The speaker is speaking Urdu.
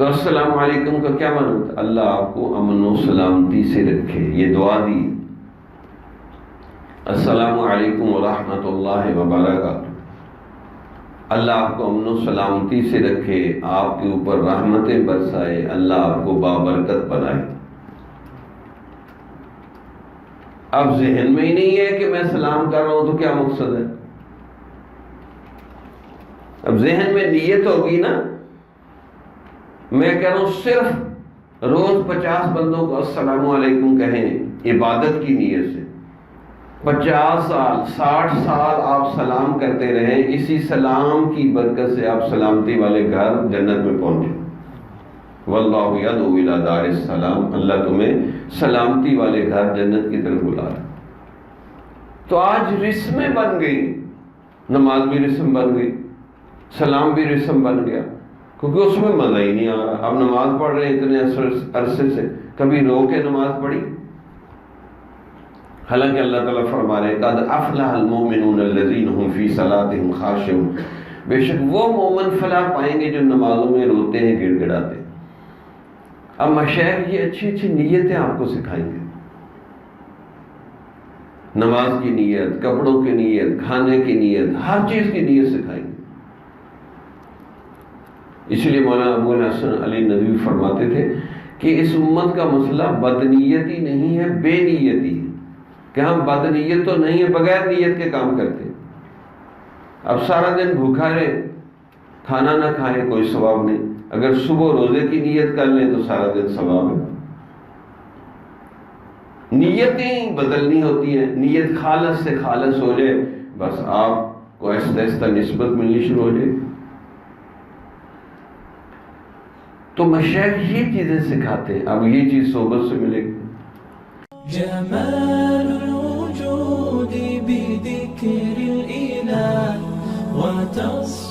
تو السلام علیکم کا کیا معنی ہوتا ہے؟ اللہ آپ کو امن و سلامتی سے رکھے، یہ دعا دی۔ السلام علیکم ورحمۃ اللہ وبرکاتہ، اللہ آپ کو امن و سلامتی سے رکھے، آپ کے اوپر رحمتیں برسائے، اللہ آپ کو بابرکت بنائے۔ اب ذہن میں ہی نہیں ہے کہ میں سلام کر رہا ہوں تو کیا مقصد ہے؟ اب ذہن میں نیت ہوگی نا، میں کہہ رہا ہوں صرف روز 50 بندوں کو السلام علیکم کہیں عبادت کی نیت سے، 50 سال 60 سال آپ سلام کرتے رہیں، اسی سلام کی برکت سے آپ سلامتی والے گھر جنت میں پہنچے۔ واللہ یدعو الی دار السلام، اللہ تمہیں سلامتی والے گھر جنت کی طرف بلا رہا۔ تو آج رسمیں بن گئی، نماز بھی رسم بن گئی، سلام بھی رسم بن گیا، کیونکہ اس میں مزہ ہی نہیں آ رہا۔ اب نماز پڑھ رہے ہیں اتنے عرصے سے، کبھی رو کے نماز پڑھی؟ حالانکہ اللہ تعالیٰ فرما رہے قد افلح المؤمنون الذین هم فی صلاتهم خاشعون، بے شک وہ مومن فلاح پائیں گے جو نمازوں میں روتے ہیں، گڑ گڑاتے ہیں۔ اب مشائخ یہ اچھی اچھی نیتیں آپ کو سکھائیں گے، نماز کی نیت، کپڑوں کی نیت، کھانے کی نیت، ہر چیز کی نیت سکھائیں گے۔ اس لیے مولانا ابو الحسن علی ندوی فرماتے تھے کہ اس امت کا مسئلہ بدنیتی نہیں ہے، بے نیتی ہے، کہ ہم بد نیت تو نہیں ہے، بغیر نیت کے کام کرتے ہیں۔ اب سارا دن بھوکا رہے، کھانا نہ کھائیں، کوئی ثواب نہیں، اگر صبح روزے کی نیت کر لیں تو سارا دن ثواب ہے۔ نیتیں بدلنی ہوتی ہیں، نیت خالص سے خالص ہو جائے، بس آپ کو آہستہ آہستہ نسبت ملنی شروع ہو جائے۔ تو مشائخ یہ چیزیں سکھاتے ہیں، اب یہ چیز صحبت سے ملے گی۔ جمال الوجود بذكر الإله وتصف